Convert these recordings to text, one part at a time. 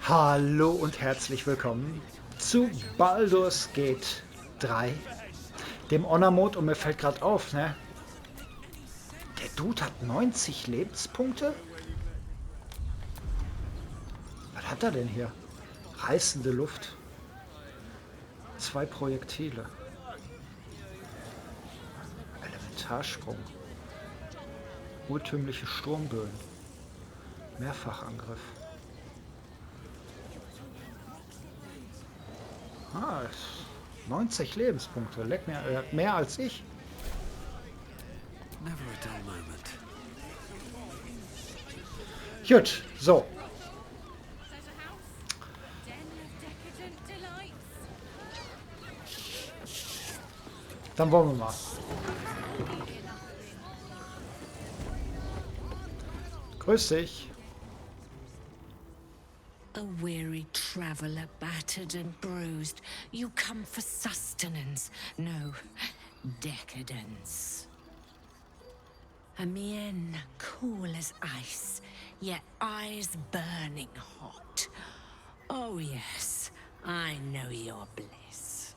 Hallo und herzlich willkommen zu Baldur's Gate 3, dem Honor-Mode. Und mir fällt gerade auf, ne? Der Dude hat 90 Lebenspunkte? Was hat er denn hier? Reißende Luft. 2 Projektile. Elementarsprung. Urtümliche Sturmböen. Mehrfachangriff. 90 Lebenspunkte. Leck mir, er hat mehr als ich. Never a dull moment. Gut, so. Dann wollen wir mal. Grüß dich. A weary traveller, battered and bruised, you come for sustenance, no, decadence. A mien cool as ice, yet eyes burning hot. Oh yes, I know your bliss.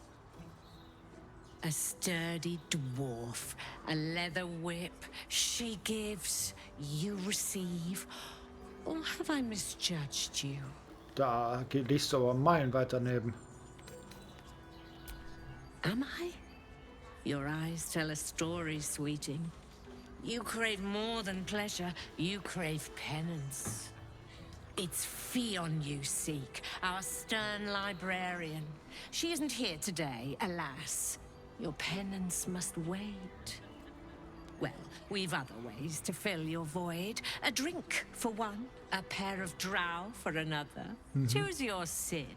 A sturdy dwarf, a leather whip, she gives, you receive. Or have I misjudged you? Da liegst du aber meilenweit daneben. Am I? Your eyes tell a story, sweeting. You crave more than pleasure, you crave penance. It's Fionn you seek, our stern librarian. She isn't here today, alas. Your penance must wait. Well, we've other ways to fill your void. A drink for one, a pair of drow for another. Choose your sin.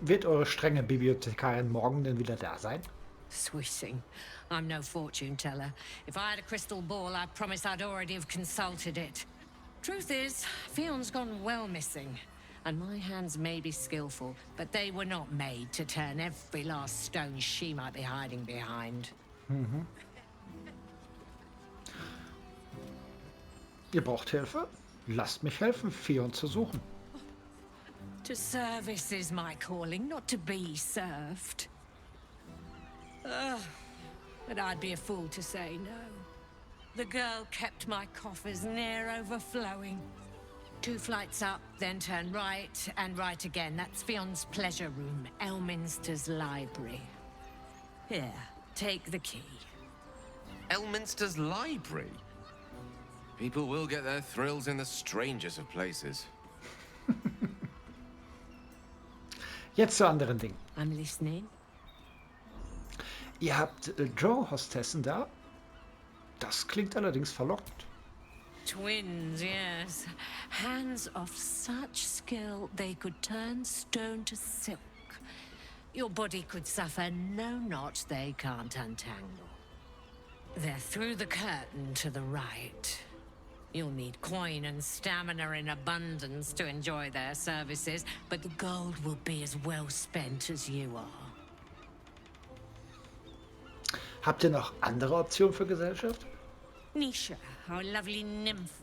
Wird eure strenge Bibliothekarin morgen denn wieder da sein? Swishing. I'm no fortune teller. If I had a crystal ball, I promise I'd already have consulted it. Truth is, Fion's gone well missing. And my hands may be skillful, but they were not made to turn every last stone she might be hiding behind. Ihr braucht Hilfe? Lasst mich helfen, Fionn zu suchen. To service is my calling, not to be served. But I'd be a fool to say no. The girl kept my coffers near overflowing. 2 flights up, then turn right, and right again. That's Fion's pleasure room, Elminster's library. Here, take the key. Elminster's library? People will get their thrills in the strangest of places. Jetzt zu anderen Dingen. I'm listening. Ihr habt Drow-Hostessen da? Das klingt allerdings verlockend. Twins, yes. Hands of such skill they could turn stone to silk. Your body could suffer no knot they can't untangle. They're through the curtain to the right. You'll need coin and stamina in abundance to enjoy their services, but the gold will be as well spent as you are. Habt ihr noch andere Optionen für Gesellschaft? Nisha, our lovely nymph.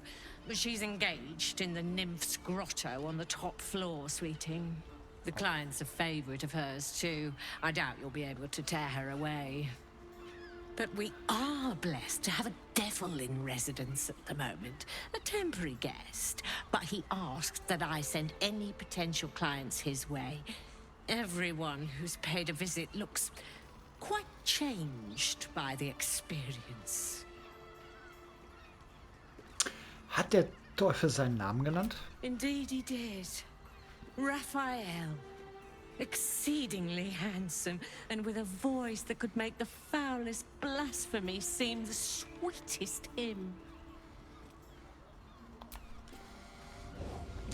She's engaged in the nymph's grotto on the top floor, sweeting. The client's a favorite of hers, too. I doubt you'll be able to tear her away. But we are blessed to have a devil in residence at the moment. A temporary guest. But he asked that I send any potential clients his way. Everyone who's paid a visit looks quite changed by the experience. Hat der Teufel seinen Namen genannt? Indeed he did. Raphael. Exceedingly handsome, and with a voice that could make the foulest blasphemy seem the sweetest hymn.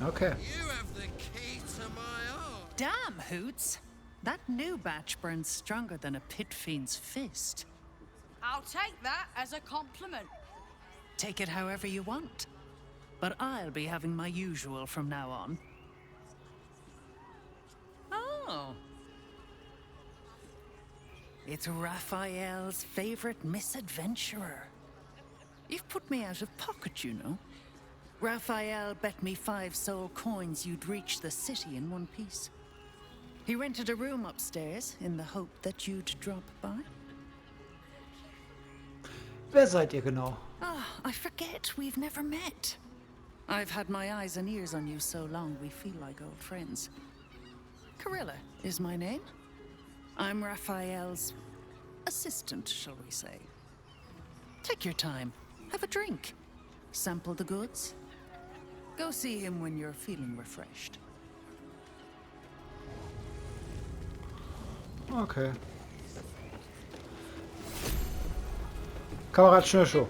Okay. You have the key to my heart. Damn, Hoots! That new batch burns stronger than a pit fiend's fist. I'll take that as a compliment. Take it however you want. But I'll be having my usual from now on. Oh. It's Raphael's favorite misadventurer. You've put me out of pocket, you know. Raphael bet me 5 soul coins you'd reach the city in one piece. He rented a room upstairs in the hope that you'd drop by. Wer seid ihr genau? Ah, I forget we've never met. I've had my eyes and ears on you so long we feel like old friends. Carilla is my name. I'm Raphael's assistant, shall we say. Take your time. Have a drink. Sample the goods. Go see him when you're feeling refreshed. Okay. Kamerad Schnürschuh.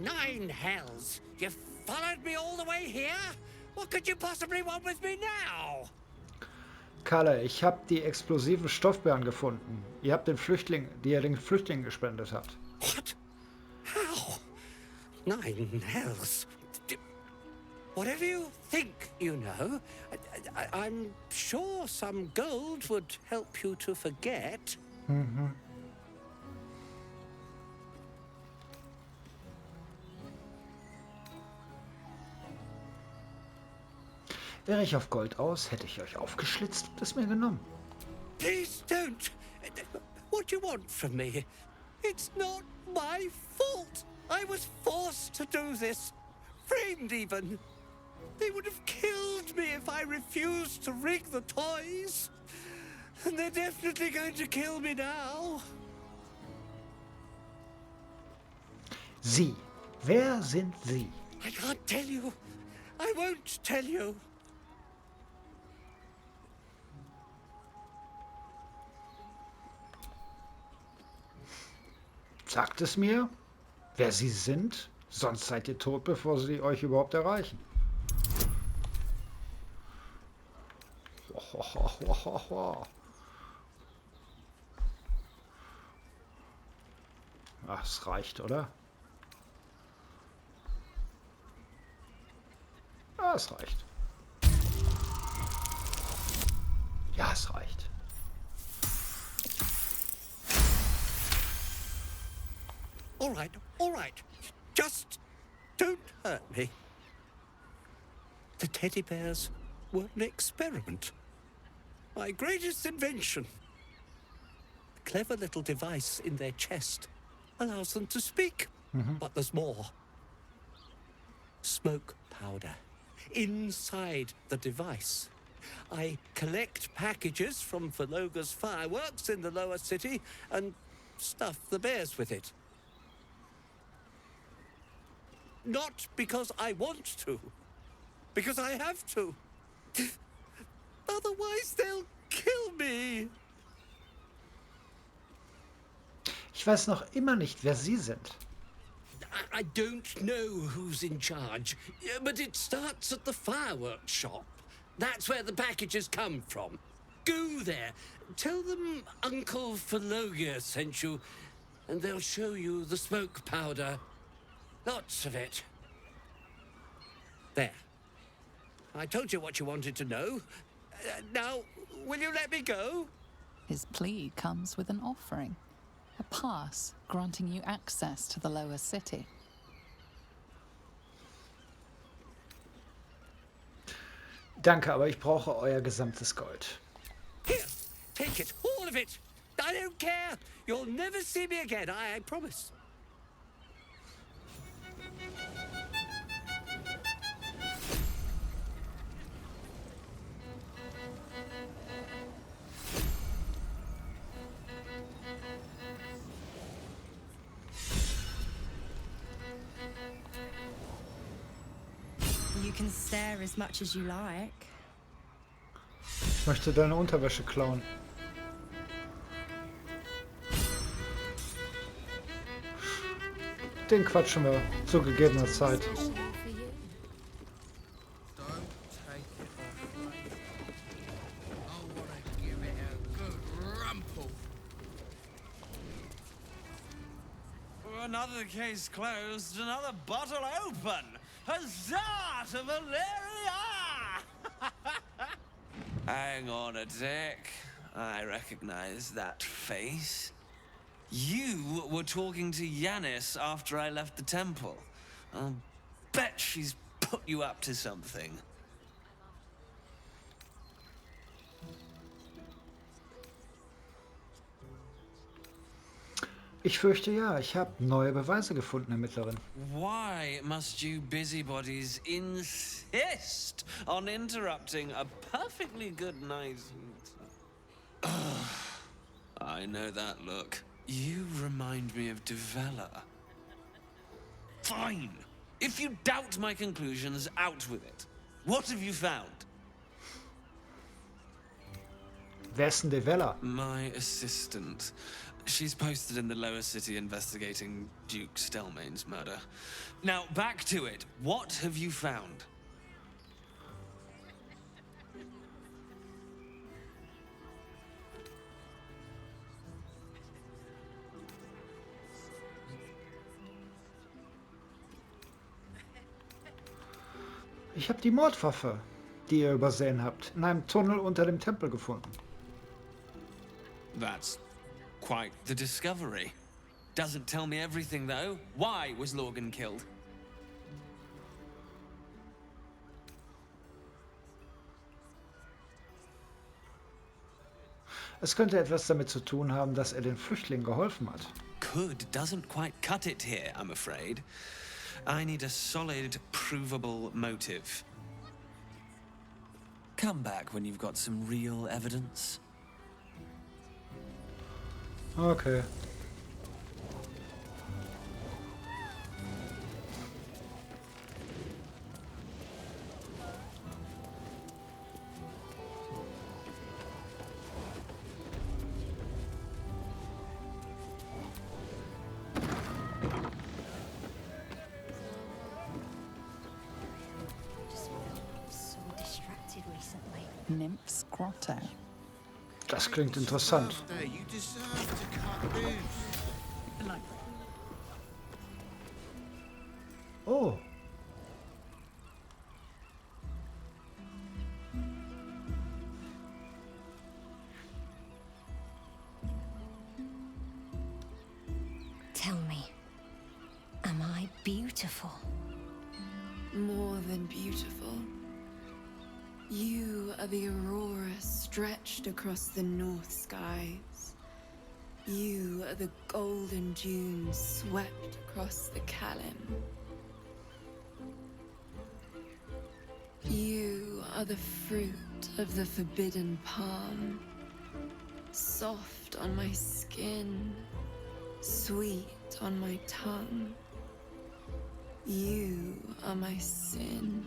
9 hells! You followed me all the way here? What could you possibly want with me now? Kalle, ich habe die explosiven Stoffbeeren gefunden. Ihr habt den Flüchtling, die ihr den Flüchtlingen gespendet habt. What? How? 9 hells? Whatever you think, you know, I'm sure some gold would help you to forget. Mhm. Wäre ich auf Gold aus, hätte ich euch aufgeschlitzt und es mir genommen. Please don't. What do you want from me? It's not my fault. I was forced to do this. Framed even. They would have killed me if I refused to rig the toys. And they're definitely going to kill me now. Sie. Wer sind Sie? I can't tell you. I won't tell you. Sagt es mir, wer Sie sind, sonst seid ihr tot, bevor sie euch überhaupt erreichen. Ach, es reicht, oder? Ja, es reicht. Ja, es reicht. All right. Just don't hurt me. The teddy bears were an experiment. My greatest invention. A clever little device in their chest allows them to speak. But there's more. Smoke powder inside the device. I collect packages from Verloga's fireworks in the lower city and stuff the bears with it. Not because I want to, because I have to. Otherwise they'll kill me. Ich weiß noch immer nicht, wer Sie sind. I don't know who's in charge, but it starts at the fireworks shop. That's where the packages come from. Go there, tell them Uncle Verloga sent you, and they'll show you the smoke powder. Lots of it. There. I told you what you wanted to know. Now, will you let me go? His plea comes with an offering. A pass granting you access to the lower city. Danke, aber ich brauche euer gesamtes Gold. Here, take it, all of it. I don't care. You'll never see me again, I promise. You can stare as much as you like. Ich möchte deine Unterwäsche klauen. Den quatschen wir zu gegebener Zeit. Don't take it off me. I want to give it a good rumple. Another case closed, another bottle open. Huzzah to Valeria! Hang on a tick. I recognize that face. You were talking to Yanis after I left the temple. I'll bet she's put you up to something. Ich fürchte ja, ich habe neue Beweise gefunden, Ermittlerin. Why must you busybodies insist on interrupting a perfectly good night? I know that look. You remind me of Devella. Fine. If you doubt my conclusions, out with it. What have you found? Wer ist denn Devella? My assistant. She's posted in the lower city investigating Duke Stelmane's murder. Now, back to it. What have you found? Ich habe die Mordwaffe, die ihr übersehen habt, in einem Tunnel unter dem Tempel gefunden. That's quite the discovery. Doesn't tell me everything, though. Why was Lorgan killed? Es könnte etwas damit zu tun haben, dass er den Flüchtlingen geholfen hat. Could doesn't quite cut it here, I'm afraid. I need a solid, provable motive. Come back when you've got some real evidence. Okay. So distracted recently. Nymph's Grotto. Das klingt interessant. You deserve to cut loose. Oh. Tell me, am I beautiful? More than beautiful. You are the aurora stretched across the north skies. You are the golden dunes swept across the Kalim. You are the fruit of the forbidden palm, soft on my skin, sweet on my tongue. You are my sin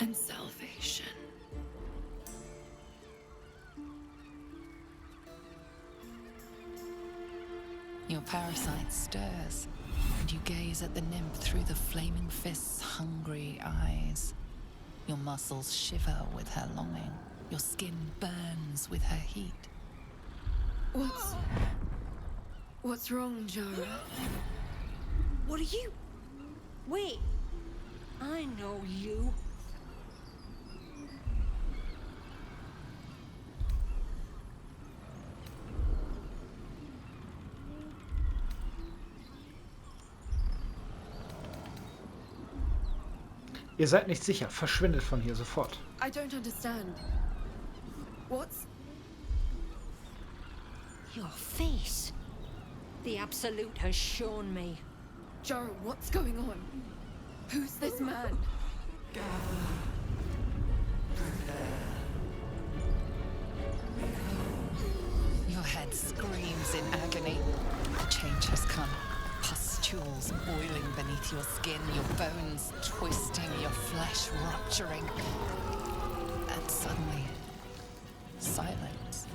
and salvation. Your parasite stirs, and you gaze at the nymph through the flaming fist's hungry eyes. Your muscles shiver with her longing. Your skin burns with her heat. What's wrong, Jara? What are you? Wait. I know you. Ihr seid nicht sicher. Verschwindet von hier sofort. I don't understand. What's... Your face. The Absolute has shown me. Jara, what's going on? Who's this man? Your head screams in agony. The change has come. Pustules boiling beneath your skin, your bones twisting, your flesh rupturing. And suddenly, silence.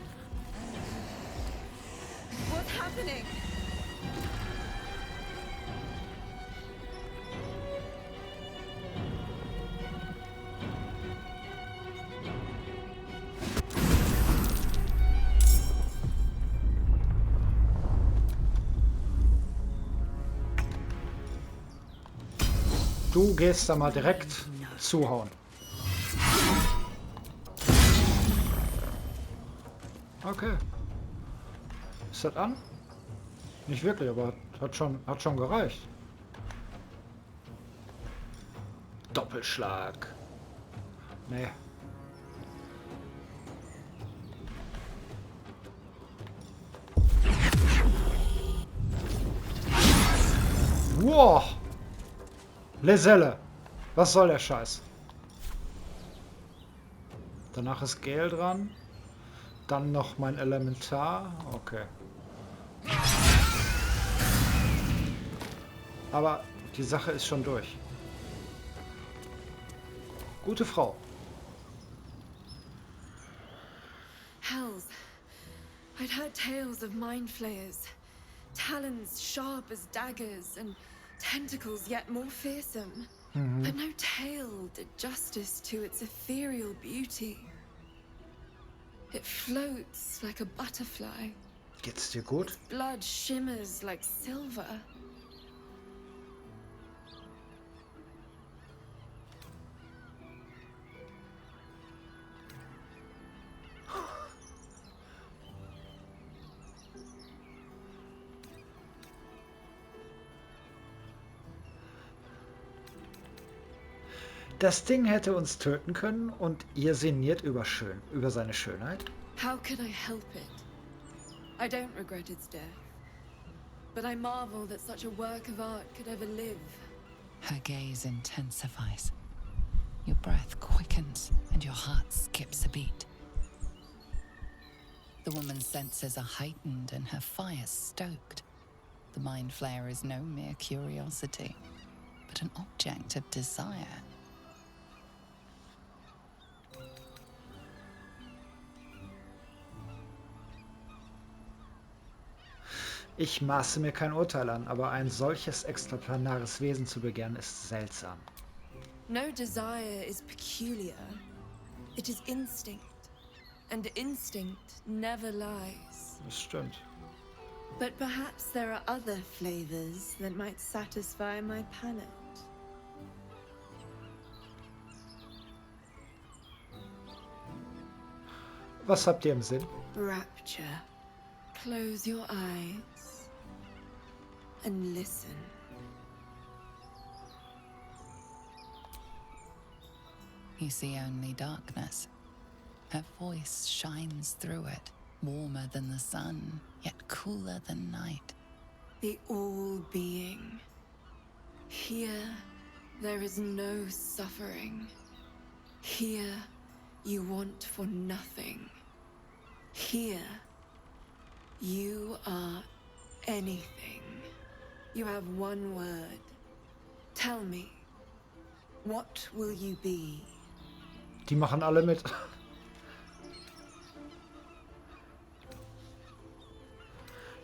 What's happening? Du gehst da mal direkt zuhauen. Okay. Ist das an? Nicht wirklich, aber hat schon gereicht. Doppelschlag. Nee. Wow. Leselle. Was soll der Scheiß? Danach ist Gale dran. Dann noch mein Elementar. Okay. Aber die Sache ist schon durch. Gute Frau. Hells. I'd heard tales of mind flayers. Talons sharp as daggers and tentacles yet more fearsome. But no tale did justice to its ethereal beauty. It floats like a butterfly. Geht's dir gut? Blood shimmers like silver. Das Ding hätte uns töten können und ihr sinniert über seine Schönheit. How could I help it? I don't regret its death. But I marvel that such a work of art could ever live. Her gaze intensifies. Your breath quickens and your heart skips a beat. The woman's senses are heightened and her fire stoked. The mind flayer is no mere curiosity, but an object of desire. Ich maße mir kein Urteil an, aber ein solches extraplanares Wesen zu begehren, ist seltsam. No desire is peculiar. It is instinct. And instinct never lies. Das stimmt. But perhaps there are other flavors that might satisfy my palate. Was habt ihr im Sinn? Rapture. Close your eyes and listen. You see only darkness. Her voice shines through it, warmer than the sun, yet cooler than night. The all-being. Here, there is no suffering. Here, you want for nothing. Here, you are anything. You have one word. Tell me, what will you be? Die machen alle mit.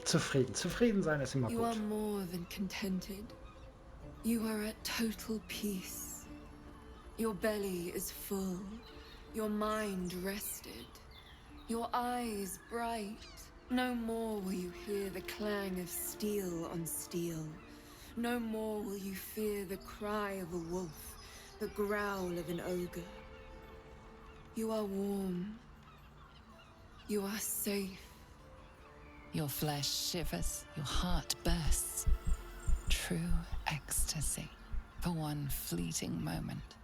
Zufrieden. Zufrieden sein ist immer You are gut. more than contented. You are at total peace. Your belly is full. Your mind rested. Your eyes bright. No more will you hear the clang of steel on steel. No more will you fear the cry of a wolf, the growl of an ogre. You are warm. You are safe. Your flesh shivers, your heart bursts. True ecstasy for one fleeting moment.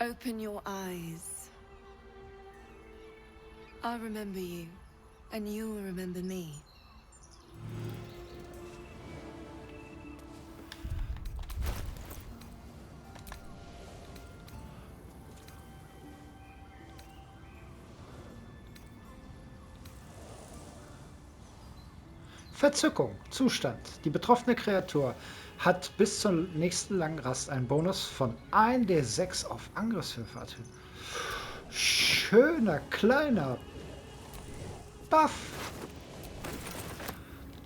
Open your eyes. I'll remember you, and you'll remember me. Verzückung. Zustand. Die betroffene Kreatur hat bis zur nächsten langen Rast einen Bonus von 1d6 auf Angriffswürfe. Schöner, kleiner Buff.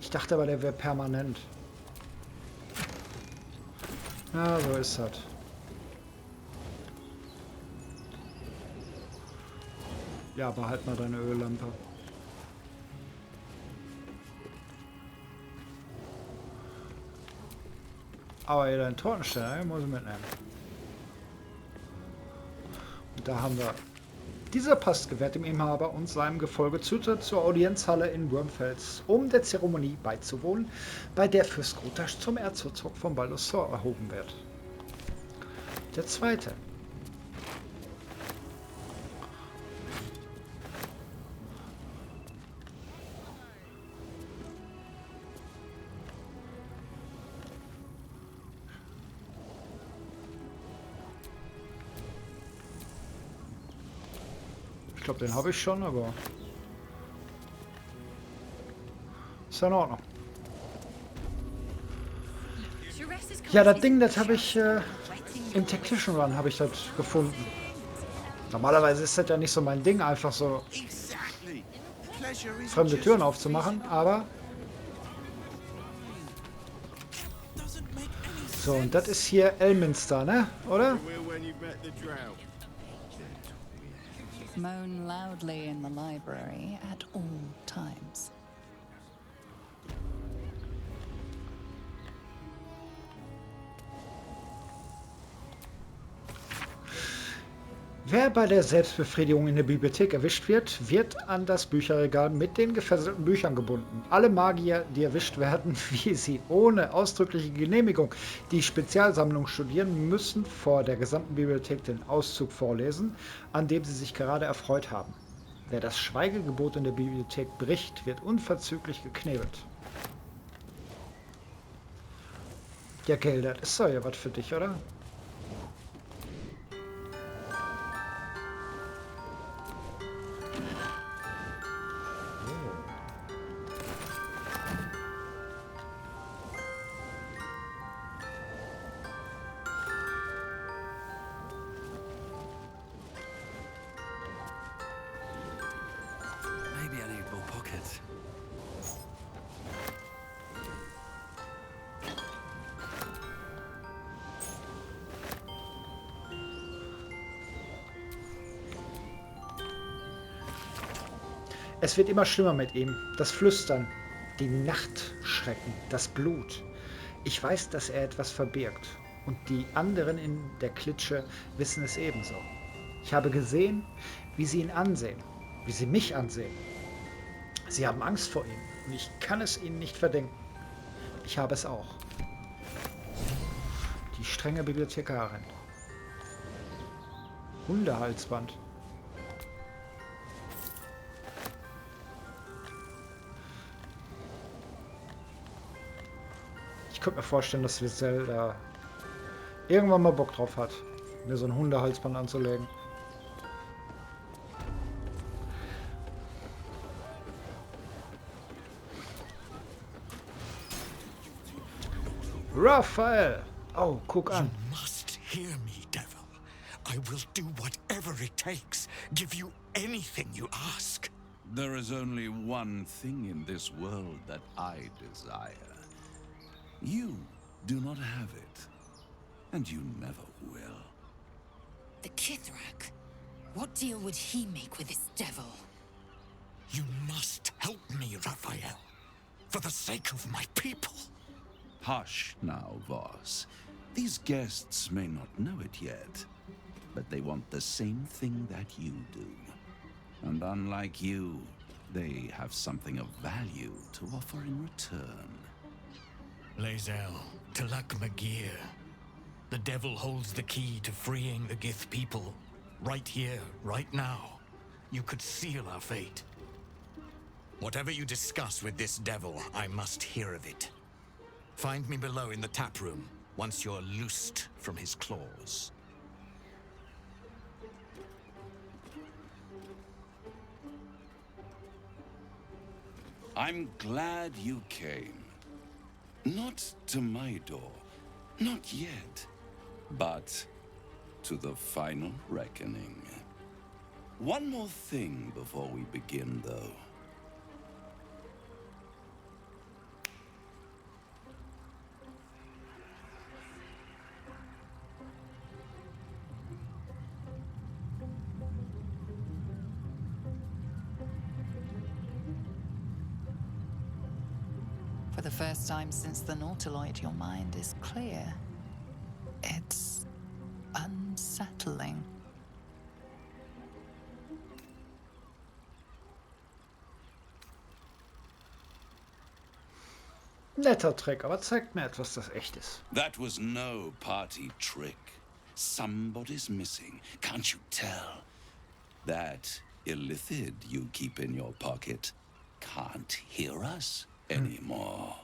Ich dachte aber, der wäre permanent. Ja, so ist das. Ja, behalt mal deine Öllampe. Aber hier dein Tortenstein muss ich mitnehmen. Und da haben wir... Dieser Pass gewährt dem Inhaber und seinem Gefolge Zutritt zur Audienzhalle in Wurmfels, um der Zeremonie beizuwohnen, bei der Fürst Grotasch zum Erzherzog von Baldur erhoben wird. Der zweite. Ich glaube, den habe ich schon, aber ist ja in Ordnung. Ja, das Ding, das habe ich im Technician Run habe ich das gefunden. Normalerweise ist das ja nicht so mein Ding, einfach so fremde Türen aufzumachen, aber so, und das ist hier Elminster, ne? Oder? Moan loudly in the library at all times. Wer bei der Selbstbefriedigung in der Bibliothek erwischt wird, wird an das Bücherregal mit den gefesselten Büchern gebunden. Alle Magier, die erwischt werden, wie sie ohne ausdrückliche Genehmigung die Spezialsammlung studieren, müssen vor der gesamten Bibliothek den Auszug vorlesen, an dem sie sich gerade erfreut haben. Wer das Schweigegebot in der Bibliothek bricht, wird unverzüglich geknebelt. Ja, Gell, das ist doch ja was für dich, oder? Maybe I need more pockets. Es wird immer schlimmer mit ihm. Das Flüstern, die Nachtschrecken, das Blut. Ich weiß, dass er etwas verbirgt. Und die anderen in der Klitsche wissen es ebenso. Ich habe gesehen, wie sie ihn ansehen, wie sie mich ansehen. Sie haben Angst vor ihm und ich kann es ihnen nicht verdenken. Ich habe es auch. Die strenge Bibliothekarin. Hundehalsband. Ich könnte mir vorstellen, dass Zelda irgendwann mal Bock drauf hat, mir so ein Hundehalsband anzulegen. Raphael! Oh, guck an. You must hear me, devil. I will do whatever it takes. Give you anything you ask. There is only one thing in this world that I desire. You do not have it, and you never will. The Kithrak? What deal would he make with this devil? You must help me, Raphael. For the sake of my people. Hush now, Voss. These guests may not know it yet, but they want the same thing that you do. And unlike you, they have something of value to offer in return. Lae'zel, Talak Magir. The devil holds the key to freeing the Gith people. Right here, right now. You could seal our fate. Whatever you discuss with this devil, I must hear of it. Find me below in the tap room, once you're loosed from his claws. I'm glad you came. Not to my door, not yet, but to the final reckoning. One more thing before we begin, though. For the first time since the Nautiloid, your mind is clear. It's unsettling. Netter Trick, aber zeigt mir etwas, das echt ist. That was no party trick. Somebody's missing. Can't you tell? That illithid you keep in your pocket can't hear us anymore.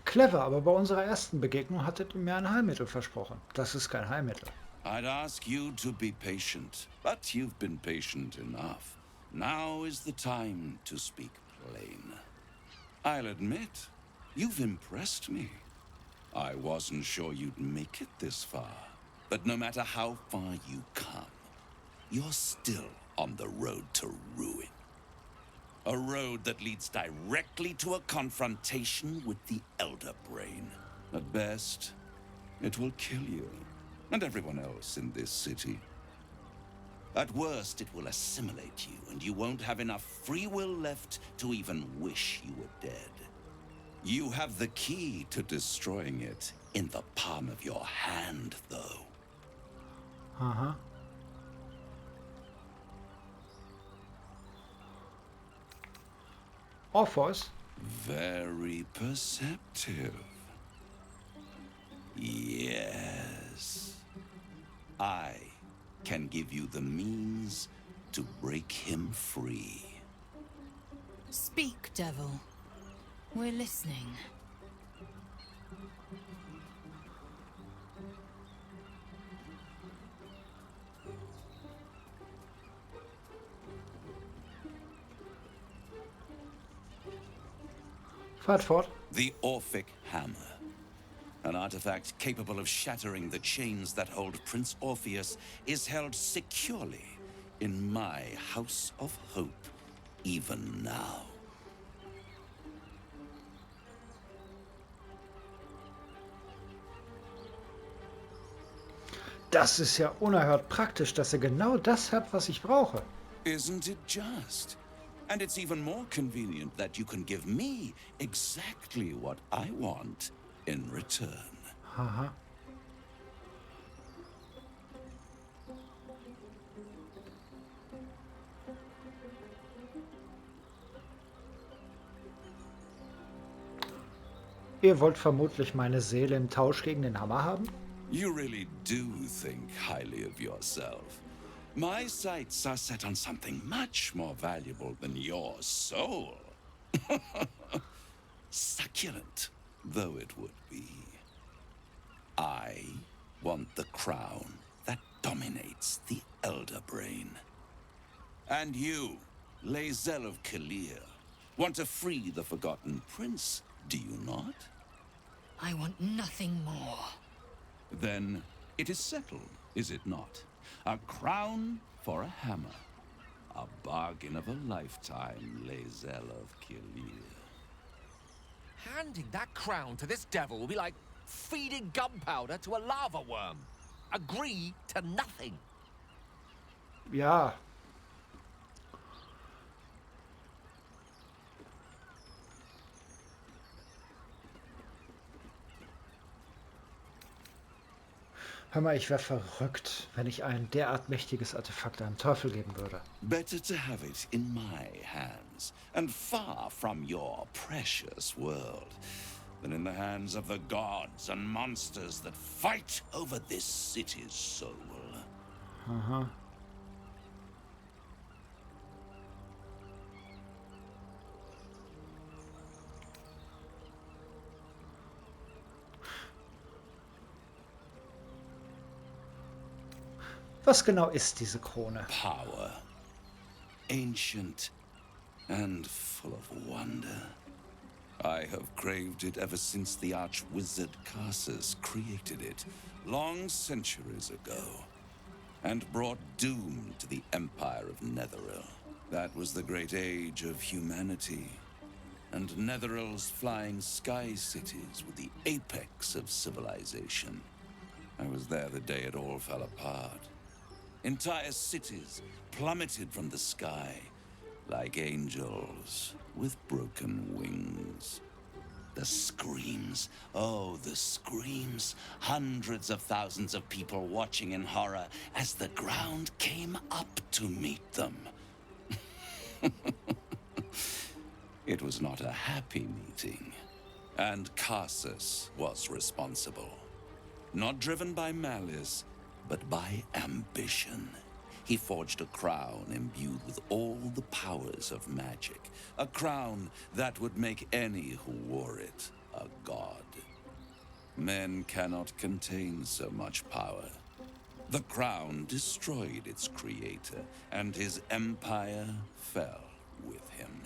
Clever, aber bei unserer ersten Begegnung hattet ihr mir ein Heilmittel versprochen. Das ist kein Heilmittel. I'd ask you to be patient, but you've been patient enough. Now is the time to speak plain. I'll admit, you've impressed me. I wasn't sure you'd make it this far, but no matter how far you come, you're still on the road to ruin. A road that leads directly to a confrontation with the Elder Brain. At best, it will kill you, and everyone else in this city. At worst, it will assimilate you, and you won't have enough free will left to even wish you were dead. You have the key to destroying it in the palm of your hand, though. Aha. Orpheus? Very perceptive. Yes. I can give you the means to break him free. Speak, devil. We're listening. Fahrt fort. The Orphic Hammer. An artifact capable of shattering the chains that hold Prince Orpheus is held securely in my House of Hope, even now. Das ist ja unerhört praktisch, dass ihr genau das habt, was ich brauche. Isn't it just? And it's even more convenient that you can give me exactly what I want in return. Aha. Ihr wollt vermutlich meine Seele im Tausch gegen den Hammer haben? You really do think highly of yourself. My sights are set on something much more valuable than your soul. Succulent though it would be. I want the crown that dominates the Elder Brain. And you, Lae'zel of Kalir, want to free the Forgotten Prince, do you not? I want nothing more. Then it is settled, is it not? A crown for a hammer. A bargain of a lifetime, Lae'zel of Kalir. Handing that crown to this devil will be like feeding gunpowder to a lava worm. Agree to nothing. Ja. Hör mal, ich wäre verrückt, wenn ich ein derart mächtiges Artefakt einem Teufel geben würde. Better to have it in my hands, and far from your precious world, than in the hands of the gods and monsters that fight over this city's soul. Aha. Was genau ist diese Krone? Power. Ancient and full of wonder. I have craved it ever since the arch-wizard Karsus created it, long centuries ago, and brought doom to the Empire of Netheril. That was the great age of humanity, and Netheril's flying sky cities were the apex of civilization. I was there the day it all fell apart. Entire cities plummeted from the sky like angels with broken wings. The screams. Oh, the screams. Hundreds of thousands of people watching in horror as the ground came up to meet them. It was not a happy meeting. And Carsus was responsible. Not driven by malice, but by ambition. He forged a crown imbued with all the powers of magic. A crown that would make any who wore it a god. Men cannot contain so much power. The crown destroyed its creator, and his empire fell with him.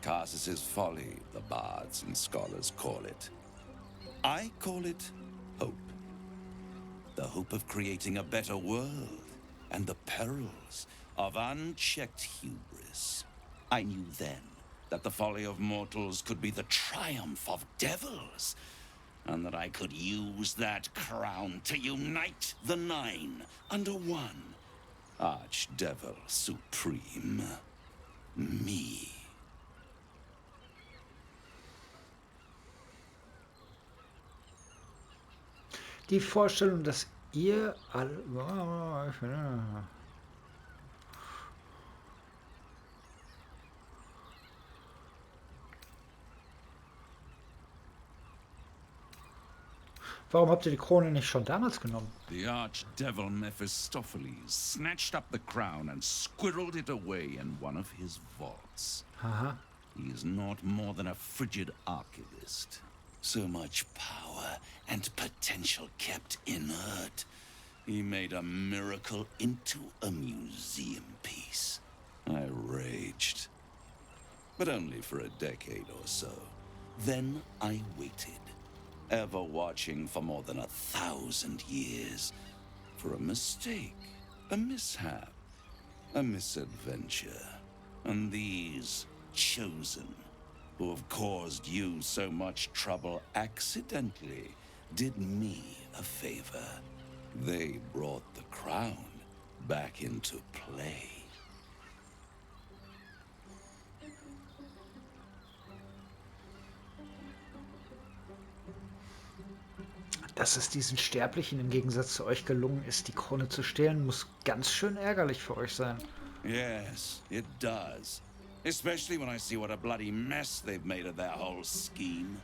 Carsus's folly, the bards and scholars call it. I call it hope. The hope of creating a better world, and the perils of unchecked hubris. I knew then that the folly of mortals could be the triumph of devils, and that I could use that crown to unite the Nine under one Archdevil Supreme. Me. Die Vorstellung, dass ihr alle... Warum habt ihr die Krone nicht schon damals genommen? The Archdevil Mephistopheles snatched up the crown and squirreled it away in one of his vaults. Aha. He is not more than a frigid archivist. So much power and potential kept inert. He made a miracle into a museum piece. I raged. But only for a decade or so. Then I waited, ever watching for more than 1,000 years. For a mistake, a mishap, a misadventure. And these chosen, who have caused you so much trouble accidentally, did me a favor. They brought the crown back into play. Dass es diesen Sterblichen im Gegensatz zu euch gelungen ist, die Krone zu stehlen, muss ganz schön ärgerlich für euch sein. Yes, it does. Especially when I see what a bloody mess they've made of their whole scheme.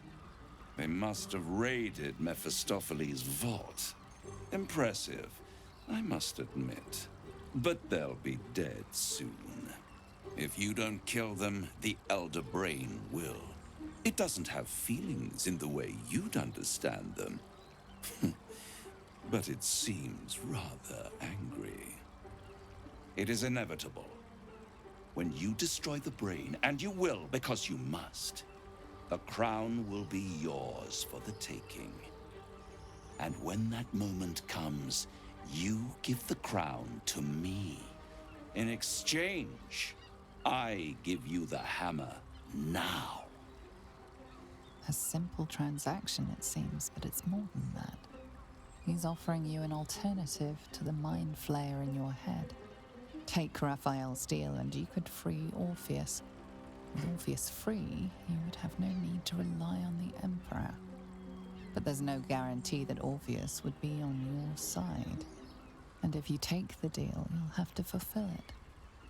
They must have raided Mephistopheles' vault. Impressive, I must admit. But they'll be dead soon. If you don't kill them, the Elder Brain will. It doesn't have feelings in the way you'd understand them. But it seems rather angry. It is inevitable. When you destroy the brain, and you will because you must, the crown will be yours for the taking. And when that moment comes, you give the crown to me. In exchange, I give you the hammer now. A simple transaction, it seems, but it's more than that. He's offering you an alternative to the mind flayer in your head. Take Raphael's deal and you could free Orpheus. With Orpheus free, you would have no need to rely on the Emperor. But there's no guarantee that Orpheus would be on your side. And if you take the deal, you'll have to fulfill it.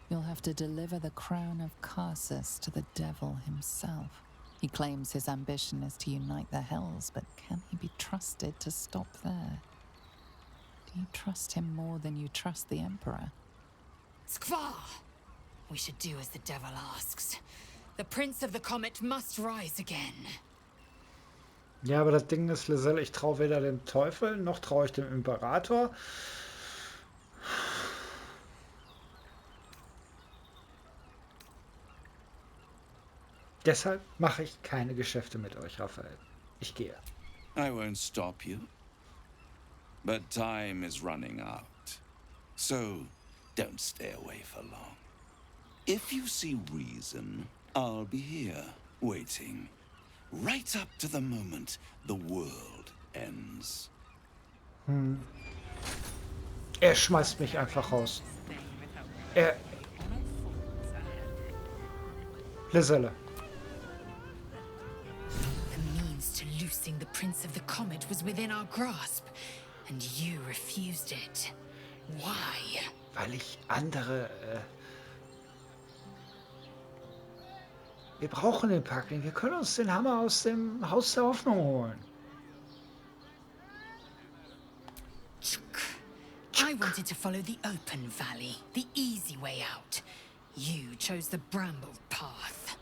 You'll have to deliver the crown of Carsus to the devil himself. He claims his ambition is to unite the Hells, but can he be trusted to stop there? Do you trust him more than you trust the Emperor? Skvar! We should do as the devil asks. The Prince of the Comet must rise again. Ja, aber das Ding ist, Lizelle, ich traue weder dem Teufel, noch traue ich dem Imperator. Deshalb mache ich keine Geschäfte mit euch, Raphael. Ich gehe. I won't stop you. But time is running out. So, don't stay away for long. If you see reason, I'll be here, waiting. Right up to the moment the world ends. Er schmeißt mich einfach raus. Lizelle. Prince of the Comet was within our grasp, and you refused it. Why? Weil ich andere... Wir brauchen den Packling. Wir können uns den Hammer aus dem Haus der Hoffnung holen. I wanted to follow the open valley, the easy way out. You chose the brambled path.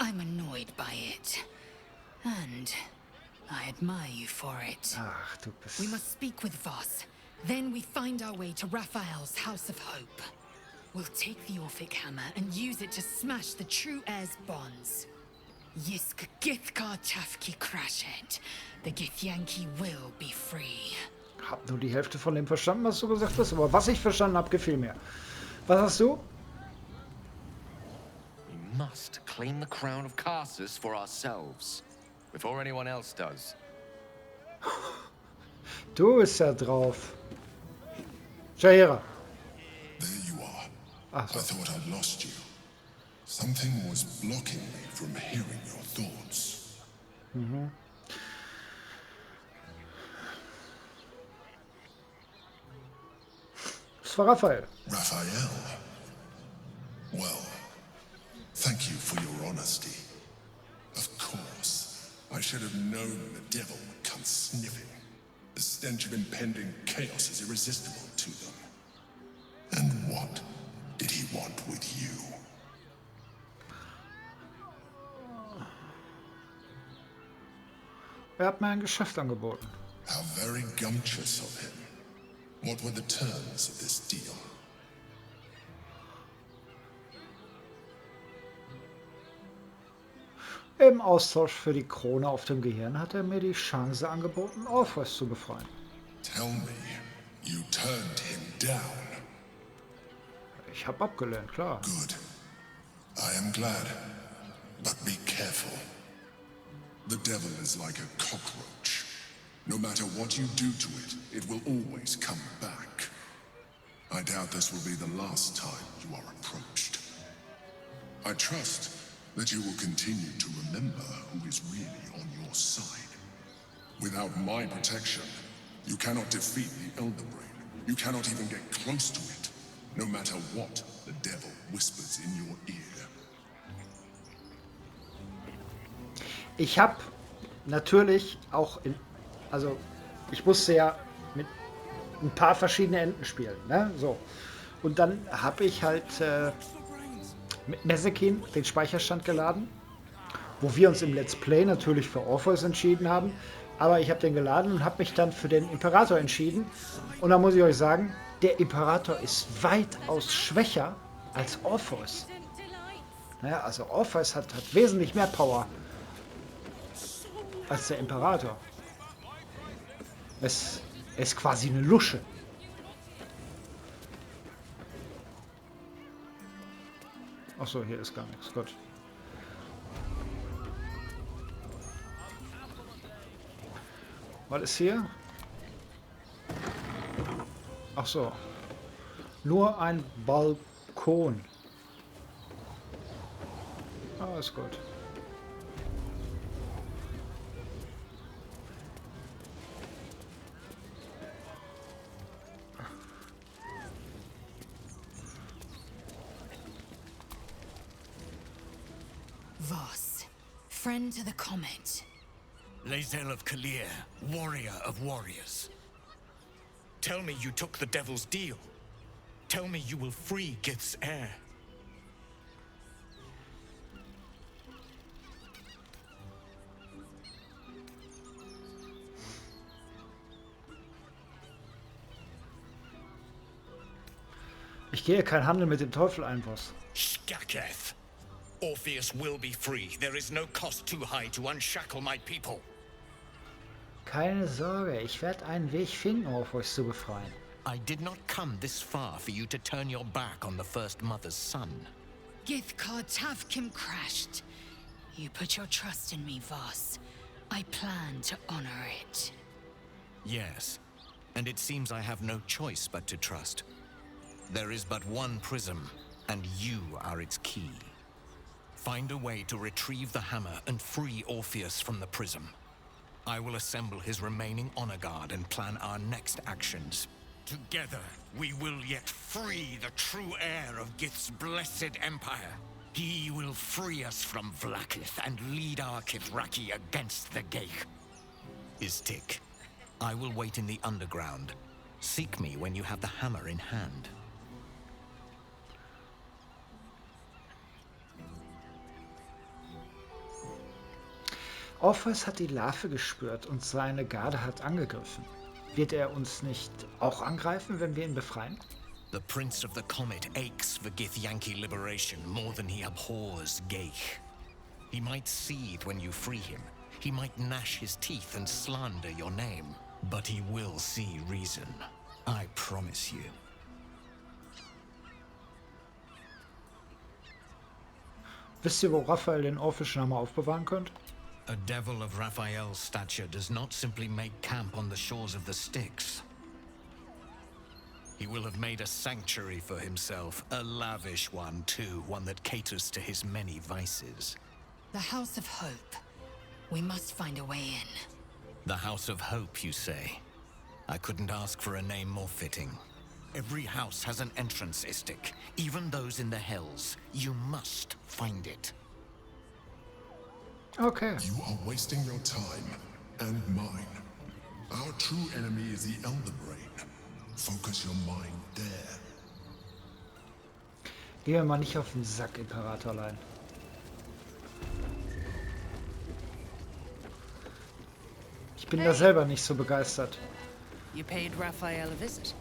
I'm annoyed by it. And I admire you for it. Ach, du bist... We must speak with Voss. Then we find our way to Raphael's House of Hope. We'll take the Orphic Hammer and use it to smash the true heir's bonds. Yisk Githkar Tafki Crashet. The Githyanki will be free. Hab nur die Hälfte von dem verstanden, was du gesagt hast, aber was ich verstanden habe, gefiel mir. Was hast du? We must claim the crown of Carsus for ourselves, before anyone else does. Du bist ja drauf. Shahira. There you are. Ach so. I thought I'd lost you. Something was blocking me from hearing your thoughts. Mhm. Das war Raphael. Raphael? Well, thank you for your honesty. Of course, I should have known the devil would come sniffing. The stench of impending chaos is irresistible to them. And what did he want with you? Hat mir ein Geschäft angeboten. How very gumptious of him. What were the terms of this deal? Im Austausch für die Krone auf dem Gehirn hat er mir die Chance angeboten, Orpheus zu befreien. Tell me, you turned him down. Ich habe abgelehnt, klar. Good. I am glad. But be careful. The devil is like a cockroach. No matter what you do to it, it will always come back. I doubt this will be the last time you are approached. I trust that you will continue to remember who is really on your side. Without my protection, you cannot defeat the Elder Brain. You cannot even get close to it, no matter what the devil whispers in your ear. Ich habe natürlich auch also ich musste ja mit ein paar verschiedene Enden spielen, ne? So. Und dann habe ich halt mit Mesekin den Speicherstand geladen, wo wir uns im Let's Play natürlich für Orpheus entschieden haben, aber ich habe den geladen und habe mich dann für den Imperator entschieden. Und da muss ich euch sagen, der Imperator ist weitaus schwächer als Orpheus. Naja, also Orpheus hat wesentlich mehr Power als der Imperator. Es ist quasi eine Lusche. Achso, hier ist gar nichts. Gut. Was ist hier? Ach so. Nur ein Balkon. Ah, ist gut. Voss, friend to the Comet. Lae'zel of Kalir, warrior of warriors. Tell me you took the devil's deal. Tell me you will free Gith's heir. Ich gehe kein Handel mit dem Teufel ein, Boss. Skaketh. Orpheus will be free. There is no cost too high to unshackle my people. Keine Sorge, ich werde einen Weg finden, Orpheus zu befreien. I did not come this far for you to turn your back on the first mother's son. Githkar Tavkim crashed. You put your trust in me, Voss. I plan to honor it. Yes, and it seems I have no choice but to trust. There is but one prism, and you are its key. Find a way to retrieve the hammer and free Orpheus from the prism. I will assemble his remaining honor guard and plan our next actions. Together, we will yet free the true heir of Gith's blessed empire. He will free us from Vlaakith and lead our Kithraki against the Geich. Istik, I will wait in the underground. Seek me when you have the hammer in hand. Orpheus hat die Larve gespürt und seine Garde hat angegriffen. Wird er uns nicht auch angreifen, wenn wir ihn befreien? The Prince of the Comet aches for Githyanki liberation more than he abhors Geich. He might seethe when you free him. He might gnash his teeth and slander your name. But he will see reason. I promise you. Wisst ihr, wo Raphael den Orpheischen Hammer aufbewahren könnte? A devil of Raphael's stature does not simply make camp on the shores of the Styx. He will have made a sanctuary for himself, a lavish one too, one that caters to his many vices. The House of Hope. We must find a way in. The House of Hope, you say? I couldn't ask for a name more fitting. Every house has an entrance, Istik, even those in the Hells. You must find it. Okay. You are wasting your time and mine. Our true enemy is the Elder Brain. Focus your mind there. Geh mir mal nicht auf den Sack, Imperatorlein. Ich bin da selber nicht so begeistert. You paid Raphael a visit.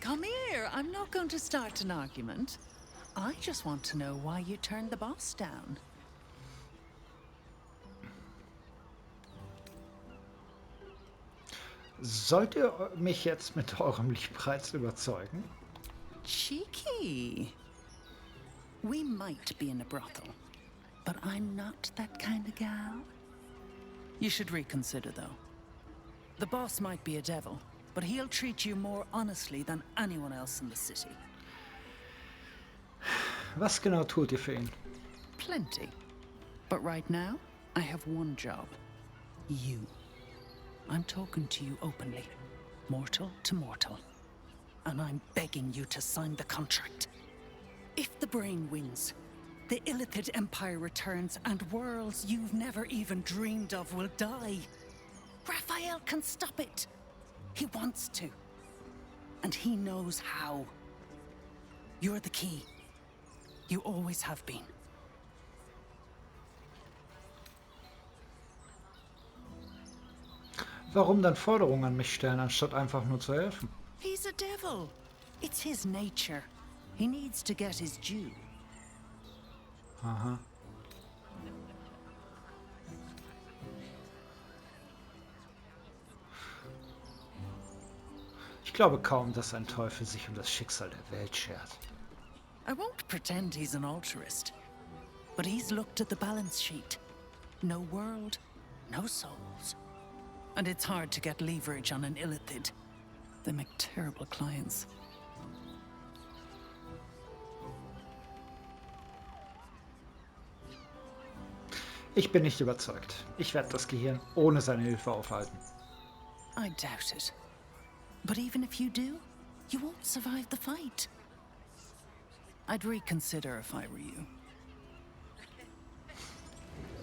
Come here. I'm not going to start an argument. I just want to know why you turned the boss down. Sollt ihr mich jetzt mit eurem Liebreiz überzeugen? Cheeky. We might be in a brothel, but I'm not that kind of gal. You should reconsider, though. The boss might be a devil, but he'll treat you more honestly than anyone else in the city. Was genau tut ihr für ihn? Plenty. But right now, I have one job. You. I'm talking to you openly, mortal to mortal. And I'm begging you to sign the contract. If the brain wins, the Illithid Empire returns and worlds you've never even dreamed of will die. Raphael can stop it. He wants to. And he knows how. You're the key. You always have been. Warum dann Forderungen an mich stellen, anstatt einfach nur zu helfen? He's a devil. It's his nature. He needs to get his due. Aha. Ich glaube kaum, dass ein Teufel sich um das Schicksal der Welt schert. I won't pretend he's an altruist, but he's looked at the balance sheet. No world, no souls. And it's hard to get leverage on an Illithid. They make terrible clients. Ich bin nicht überzeugt. Ich werde das Gehirn ohne seine Hilfe aufhalten. I doubt it. But even if you do, you won't survive the fight. I'd reconsider if I were you.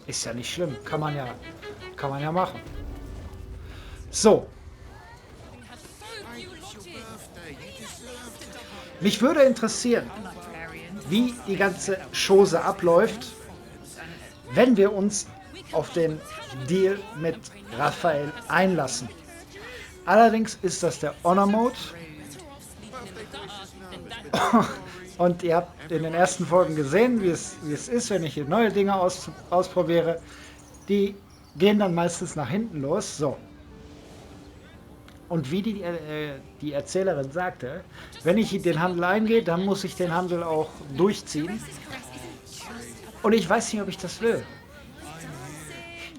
Ist ja nicht schlimm. Kann man ja machen. So. Mich würde interessieren, wie die ganze Chose abläuft, wenn wir uns auf den Deal mit Raphael einlassen. Allerdings ist das der Honor Mode. Und ihr habt in den ersten Folgen gesehen, wie es ist, wenn ich hier neue Dinge ausprobiere. Die gehen dann meistens nach hinten los. So. Und wie die Erzählerin sagte, wenn ich in den Handel eingehe, dann muss ich den Handel auch durchziehen. Und ich weiß nicht, ob ich das will.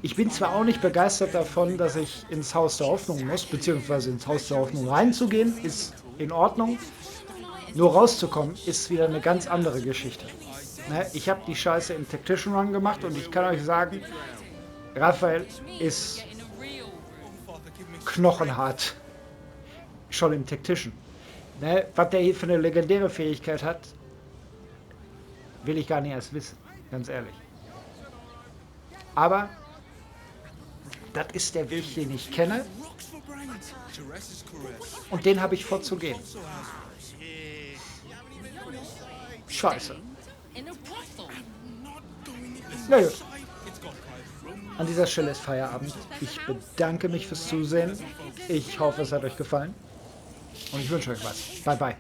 Ich bin zwar auch nicht begeistert davon, dass ich ins Haus der Hoffnung muss, beziehungsweise ins Haus der Hoffnung reinzugehen, ist in Ordnung. Nur rauszukommen, ist wieder eine ganz andere Geschichte. Ne? Ich habe die Scheiße im Tactician Run gemacht und ich kann euch sagen, Raphael ist knochenhart. Schon im Tactician. Ne, was der hier für eine legendäre Fähigkeit hat, will ich gar nicht erst wissen. Ganz ehrlich. Aber das ist der Weg, den ich kenne. Und den habe ich vorzugehen. Scheiße. Na gut. An dieser Stelle ist Feierabend. Ich bedanke mich fürs Zusehen. Ich hoffe, es hat euch gefallen. Und ich wünsche euch was. Bye, bye.